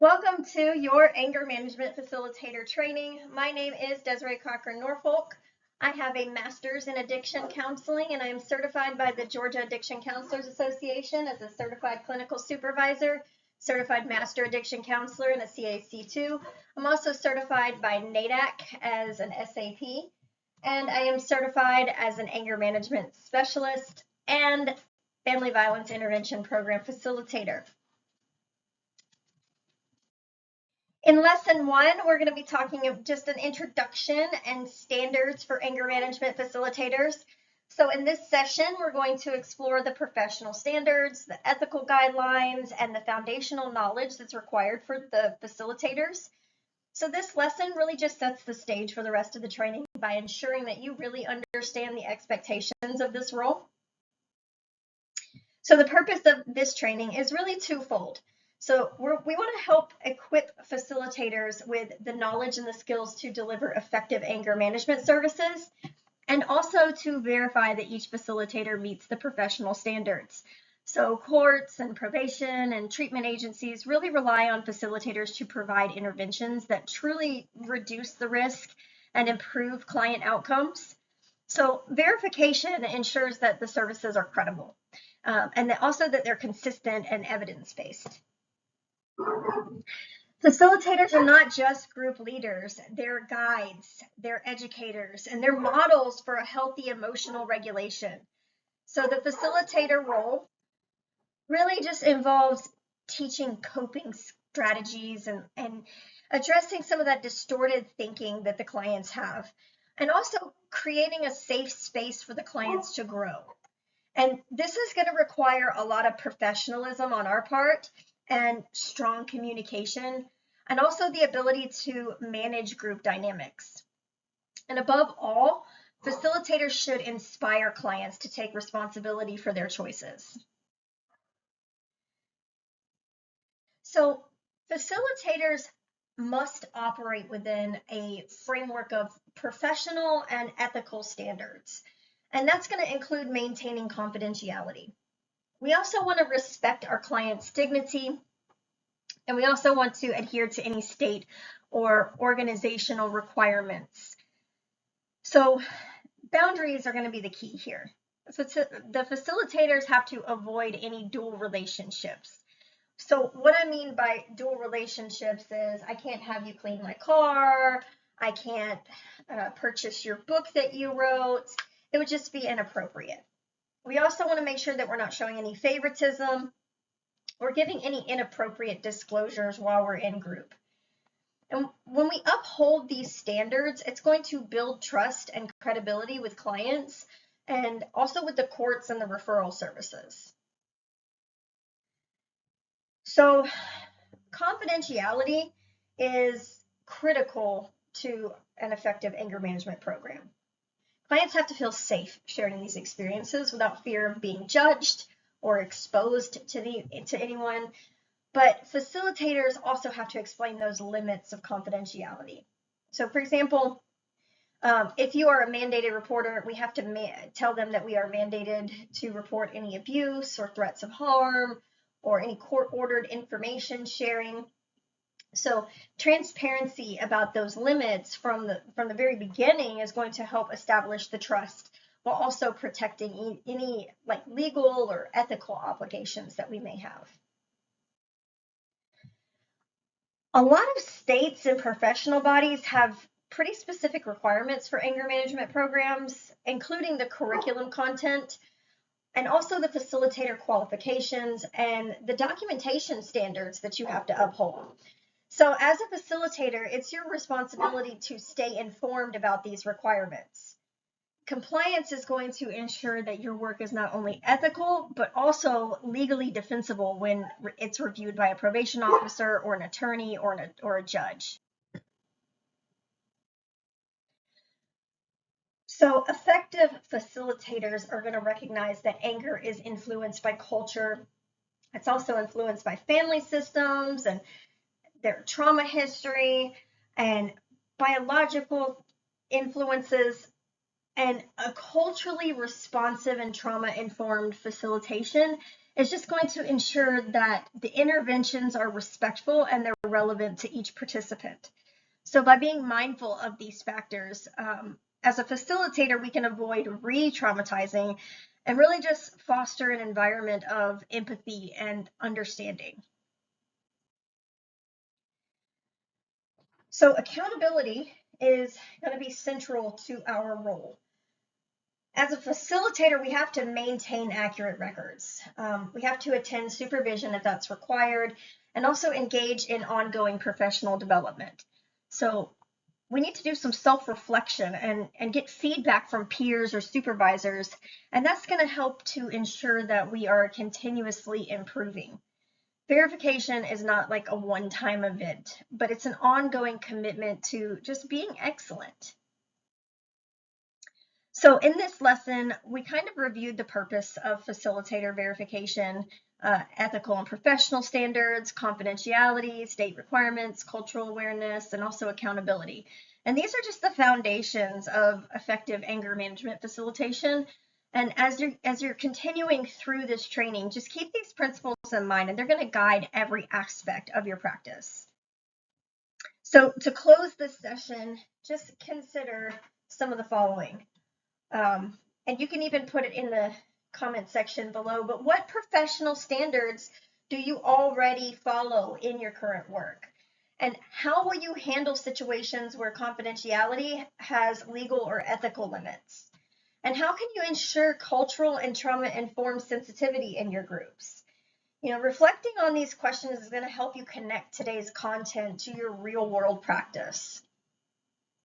Welcome to your anger management facilitator training. My name is Desiree Cochran-Norfolk. I have a master's in addiction counseling and I am certified by the Georgia Addiction Counselors Association as a certified clinical supervisor, certified master addiction counselor, and a CAC2. I'm also certified by NADAC as an SAP, and I am certified as an anger management specialist and family violence intervention program facilitator. In lesson 1, we're going to be talking of just an introduction and standards for anger management facilitators. So in this session, we're going to explore the professional standards, the ethical guidelines, and the foundational knowledge that's required for the facilitators. So this lesson really just sets the stage for the rest of the training by ensuring that you really understand the expectations of this role. So the purpose of this training is really twofold. So we want to help equip facilitators with the knowledge and the skills to deliver effective anger management services, and also to verify that each facilitator meets the professional standards. So courts and probation and treatment agencies really rely on facilitators to provide interventions that truly reduce the risk and improve client outcomes. So verification ensures that the services are credible, and also that they're consistent and evidence-based. Facilitators are not just group leaders, they're guides, they're educators, and they're models for a healthy emotional regulation. So the facilitator role really just involves teaching coping strategies and addressing some of that distorted thinking that the clients have, and also creating a safe space for the clients to grow. And this is going to require a lot of professionalism on our part and strong communication, and also the ability to manage group dynamics. And above all, facilitators should inspire clients to take responsibility for their choices. So facilitators must operate within a framework of professional and ethical standards, and that's going to include maintaining confidentiality. We also want to respect our client's dignity, and we also want to adhere to any state or organizational requirements. So boundaries are going to be the key here. So the facilitators have to avoid any dual relationships. So what I mean by dual relationships is I can't have you clean my car, I can't purchase your book that you wrote. It would just be inappropriate. We also want to make sure that we're not showing any favoritism or giving any inappropriate disclosures while we're in group. And when we uphold these standards, it's going to build trust and credibility with clients and also with the courts and the referral services. So confidentiality is critical to an effective anger management program. Clients have to feel safe sharing these experiences without fear of being judged or exposed to anyone. But facilitators also have to explain those limits of confidentiality. So for example, if you are a mandated reporter, we have to tell them that we are mandated to report any abuse or threats of harm or any court-ordered information sharing. So transparency about those limits from the very beginning is going to help establish the trust while also protecting any like legal or ethical obligations that we may have. A lot of states and professional bodies have pretty specific requirements for anger management programs, including the curriculum content and also the facilitator qualifications and the documentation standards that you have to uphold. So as a facilitator, it's your responsibility to stay informed about these requirements. Compliance is going to ensure that your work is not only ethical, but also legally defensible when it's reviewed by a probation officer or an attorney or a judge. So effective facilitators are going to recognize that anger is influenced by culture. It's also influenced by family systems and their trauma history and biological influences, and a culturally responsive and trauma-informed facilitation is just going to ensure that the interventions are respectful and they're relevant to each participant. So by being mindful of these factors, as a facilitator, we can avoid re-traumatizing and really just foster an environment of empathy and understanding. So accountability is going to be central to our role. As a facilitator, we have to maintain accurate records. We have to attend supervision if that's required, and also engage in ongoing professional development. So we need to do some self-reflection and get feedback from peers or supervisors, and that's going to help to ensure that we are continuously improving. Verification is not like a one-time event, but it's an ongoing commitment to just being excellent. So in this lesson, we kind of reviewed the purpose of facilitator verification, ethical and professional standards, confidentiality, state requirements, cultural awareness, and also accountability. And these are just the foundations of effective anger management facilitation. And as you're continuing through this training, just keep these principles in mind, and they're going to guide every aspect of your practice. So to close this session, just consider some of the following. And you can even put it in the comment section below, but what professional standards do you already follow in your current work? And how will you handle situations where confidentiality has legal or ethical limits? And how can you ensure cultural and trauma-informed sensitivity in your groups? Reflecting on these questions is going to help you connect today's content to your real-world practice.